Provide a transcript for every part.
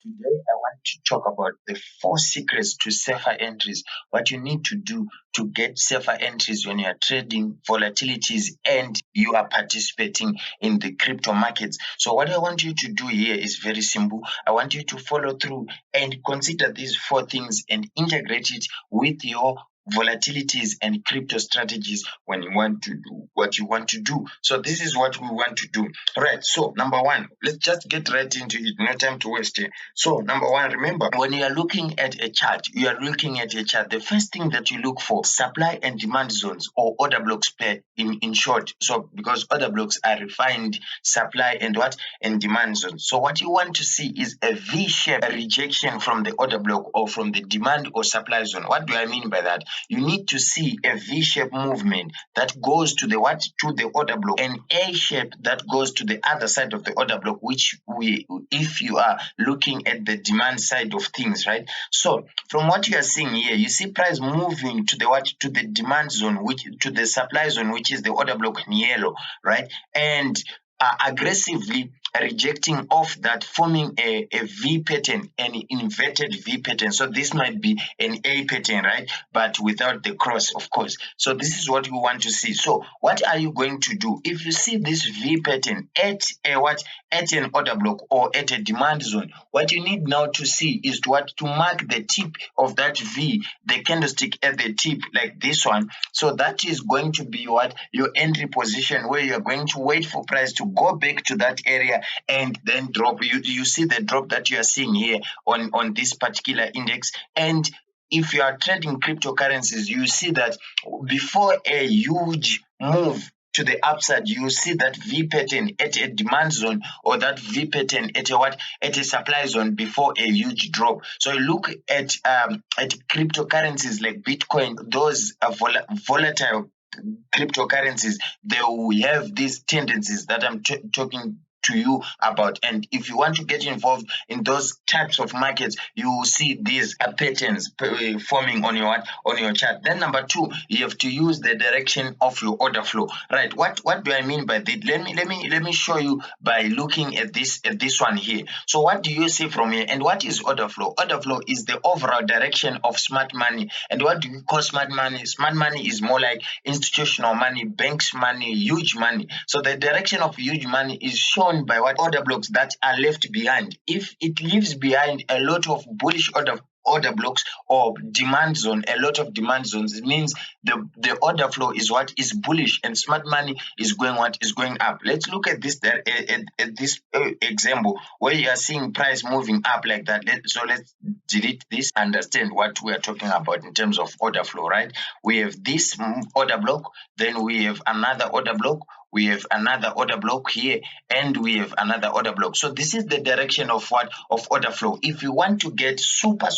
Today, I want to talk about the 4 secrets to safer entries. What you need to do to get safer entries when you are trading volatilities and you are participating in the crypto markets. So, what I want you to do here is very simple. I want you to follow through and consider these 4 things and integrate it with your volatilities and crypto strategies when you want to do what you want to do. So this is what we want to do. Right. So number 1, let's just get right into it. No time to waste here. So number 1, remember, when you are looking at a chart, the first thing that you look for, supply and demand zones, or order blocks pair in short. So because order blocks are refined supply and demand zones. So what you want to see is a V-shaped rejection from the order block or from the demand or supply zone. What do I mean by that? You need to see a V-shaped movement that goes to the order block, and A shape that goes to the other side of the order block, which if you are looking at the demand side of things, right? So from what you are seeing here, you see price moving to the demand zone, to the supply zone, which is the order block in yellow, right? And aggressively rejecting off that, forming a V pattern, an inverted V pattern. So this might be an A pattern, right? But without the cross, of course. So this is what we want to see. So what are you going to do? If you see this V pattern at an order block or at a demand zone, what you need now to see is to mark the tip of that V, the candlestick at the tip, like this one. So that is going to be your entry position, where you're going to wait for price to go back to that area and then drop. You see the drop that you are seeing here on this particular index. And if you are trading cryptocurrencies, you see that before a huge move to the upside, you see that V pattern at a demand zone, or that V pattern at a supply zone before a huge drop. So you look at cryptocurrencies like Bitcoin, those are volatile cryptocurrencies. They will have these tendencies that I'm talking to you about. And if you want to get involved in those types of markets, you will see these patterns forming on your chart. Then number 2, you have to use the direction of your order flow. Right. What do I mean by that? Let me show you by looking at this one here. So what do you see from here? And what is order flow? Order flow is the overall direction of smart money. And what do you call smart money? Smart money is more like institutional money, banks money, huge money. So the direction of huge money is shown by order blocks that are left behind. If it leaves behind a lot of bullish order blocks or demand zone, a lot of demand zones, it means the order flow is bullish, and smart money is going up. Let's look at this example where you are seeing price moving up like that. Let's delete this, understand what we are talking about in terms of order flow, right? We have this order block, then we have another order block, we have another order block here, and we have another order block. So this is the direction of order flow. If you want to get super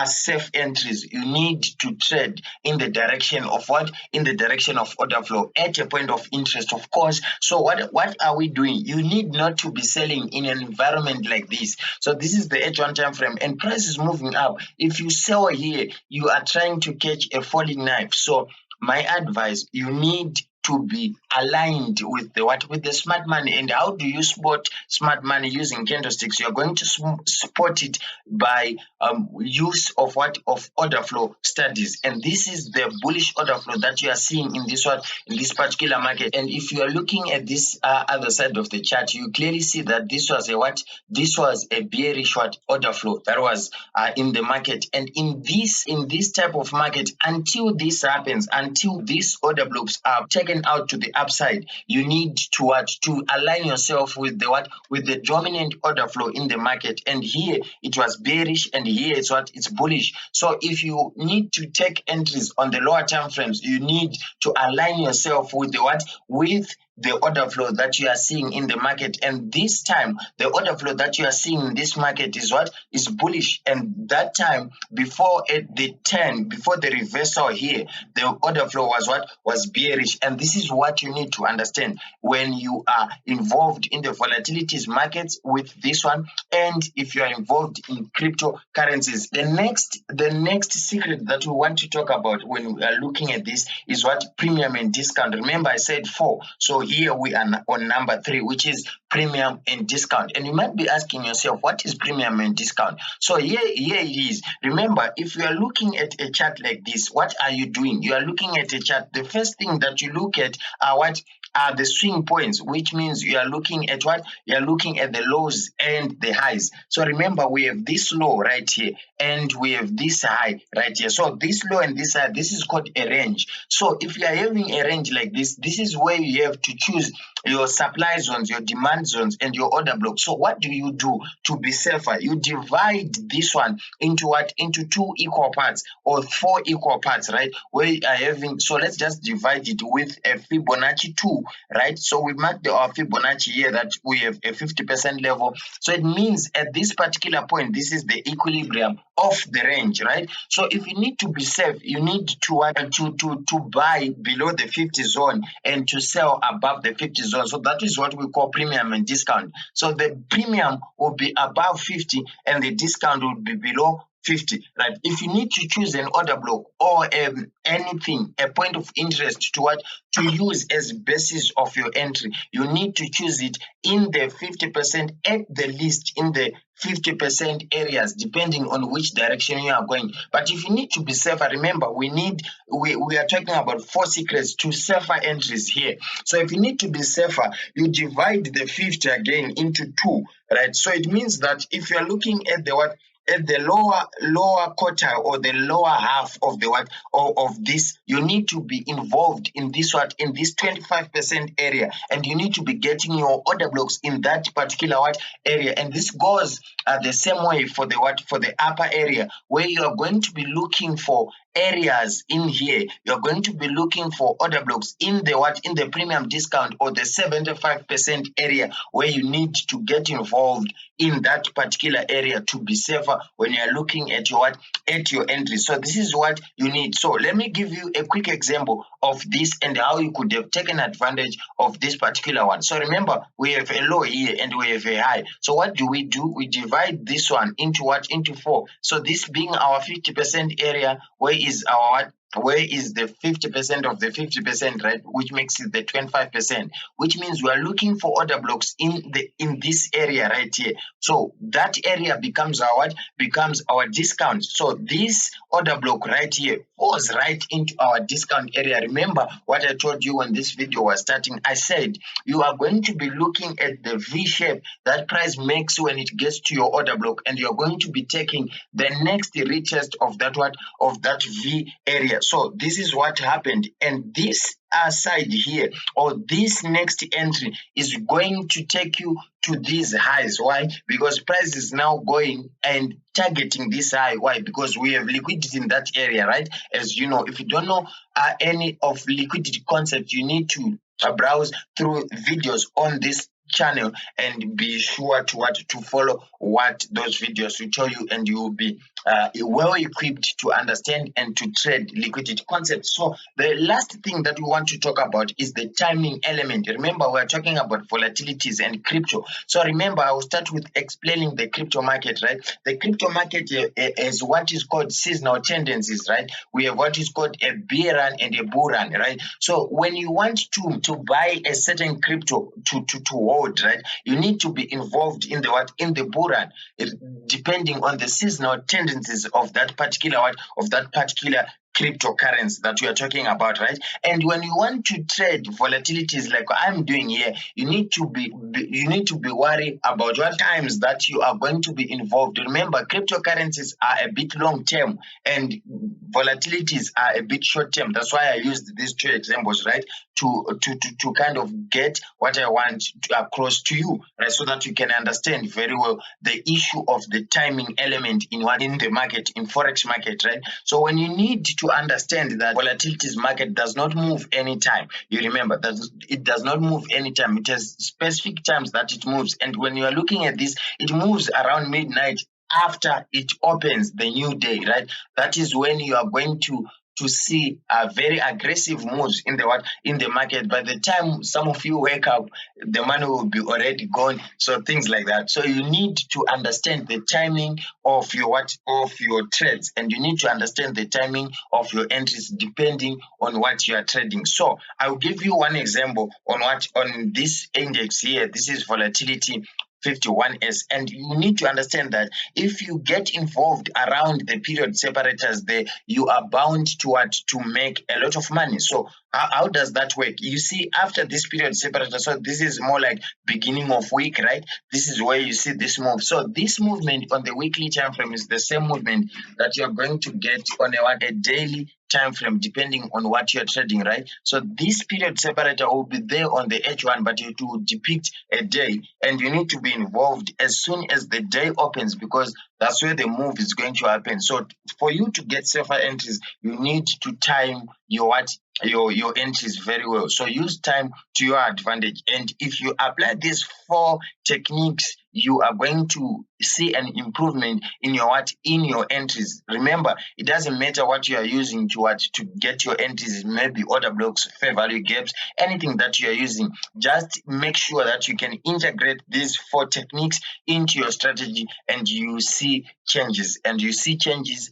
safe entries, you need to trade in the direction of in the direction of order flow at a point of interest, of course. So what are we doing? You need not to be selling in an environment like this. So this is the H1 time frame, and price is moving up. If you sell here, you are trying to catch a falling knife. So my advice, you need to be aligned with the smart money. And how do you spot smart money using candlesticks? You're going to spot it by use of order flow studies. And this is the bullish order flow that you are seeing in this particular market. And if you are looking at this other side of the chart, you clearly see that this was a bearish order flow that was in the market. And in this type of market, until this happens, until these order blocks are taken out to the upside, you need to align yourself with the dominant order flow in the market. And here it was bearish, and here it's bullish. So if you need to take entries on the lower time frames, you need to align yourself with the order flow that you are seeing in the market. And this time, the order flow that you are seeing in this market is bullish. And that time, before the reversal here, the order flow was bearish. And this is what you need to understand when you are involved in the volatilities markets with this one, and if you are involved in cryptocurrencies. The next secret that we want to talk about when we are looking at this is premium and discount. Remember, I said 4. So here we are on number 3, which is premium and discount. And you might be asking yourself, what is premium and discount? So here it is. Remember, if you are looking at a chart like this, what are you doing? You are looking at a chart. The first thing that you look at are what are the swing points, which means you are looking at what? You are looking at the lows and the highs. So remember, we have this low right here and we have this high right here. So this low and this high, this is called a range. So if you are having a range like this, this is where you have to choose your supply zones, your demand zones, and your order blocks. So what do you do to be safer? You divide this one into what? Into 2 equal parts or 4 equal parts, right? Where you are having, so let's just divide it with a Fibonacci 2, right? So we marked our Fibonacci here that we have a 50% level. So it means at this particular point, this is the equilibrium of the range, right? So if you need to be safe, you need to buy below the 50 zone and to sell above the 50 zone. So that is what we call premium and discount. So the premium will be above 50 and the discount will be below 50, right? If you need to choose an order block or anything, a point of interest to what to use as basis of your entry, you need to choose it in the 50%, at the least in the 50% areas, depending on which direction you are going. But if you need to be safer, remember we are talking about 4 secrets to safer entries here. So if you need to be safer, you divide the 50 again into 2, right? So it means that if you are looking at the what, at the lower quarter or the lower half of the what of this, you need to be involved in this what, in this 25% area, and you need to be getting your order blocks in that particular what area. And this goes the same way for the what, for the upper area, where you are going to be looking for areas in here. You're going to be looking for order blocks in the what, in the premium discount or the 75% area, where you need to get involved in that particular area to be safer when you're looking at your what, at your entry. So this is what you need. So let me give you a quick example of this and how you could have taken advantage of this particular one. So remember, we have a low here and we have a high. So what do? We divide this one into what? Into 4. So this being our 50% area, where is our what? Where is the 50% of the 50%, right? Which makes it the 25%, which means we are looking for order blocks in this area right here. So that area becomes our what? Becomes our discount. So this order block right here falls right into our discount area. Remember what I told you when this video was starting. I said you are going to be looking at the V shape that price makes when it gets to your order block, and you're going to be taking the next retest of that what, of that V area. So this is what happened, and this side here, or this next entry, is going to take you to these highs. Why? Because price is now going and targeting this high. Why? Because we have liquidity in that area, right? As you know, if you don't know any of liquidity concepts, you need to browse through videos on this channel and be sure to follow what those videos will tell you, and you will be well equipped to understand and to trade liquidity concepts. So the last thing that we want to talk about is the timing element. Remember, we're talking about volatilities and crypto. So remember, I will start with explaining the crypto market, right? The crypto market is what is called seasonal tendencies, right? We have what is called a bear run and a bull run, right? So when you want to buy a certain crypto to hold, right, you need to be involved in the what, in the bull run, depending on the seasonal tendencies of that particular what, of that particular cryptocurrency that we are talking about, right? And when you want to trade volatilities like I'm doing here, you need to be worried about what times that you are going to be involved. Remember, cryptocurrencies are a bit long term and volatilities are a bit short term. That's why I used these 2 examples, right, to kind of get what I want across to you, right, so that you can understand very well the issue of the timing element in the market, in forex market, right? So when you need to understand that volatilities market does not move anytime, you remember that it does not move anytime. It has specific times that it moves, and when you are looking at this, it moves around midnight after it opens the new day, right? That is when you are going to to see very aggressive moves in the market. By the time some of you wake up, the money will be already gone. So things like that. So you need to understand the timing of your trades, and you need to understand the timing of your entries depending on what you are trading. So I'll give you one example on this index here. This is volatility 51S, and you need to understand that if you get involved around the period separators there, you are bound to make a lot of money. So how does that work? You see, after this period separator, so this is more like beginning of week, right? This is where you see this move. So this movement on the weekly time frame is the same movement that you're going to get on a daily time frame, depending on what you're trading, right? So this period separator will be there on the H1, but it will depict a day, and you need to be involved as soon as the day opens, because that's where the move is going to happen. So for you to get safer entries, you need to time your entries very well. So use time to your advantage, and if you apply these 4 techniques, you are going to see an improvement in your entries. Remember, it doesn't matter what you are using to get your entries, maybe order blocks, fair value gaps, anything that you are using. Just make sure that you can integrate these 4 techniques into your strategy, and you see changes.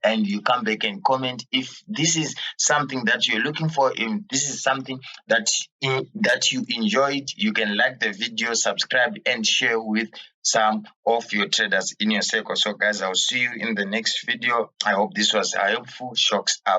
And you come back and comment if this is something that you're looking for. If this is something that you enjoyed, you can like the video, subscribe, and share with some of your traders in your circle. So guys, I'll see you in the next video. I hope this was helpful. Shocks out.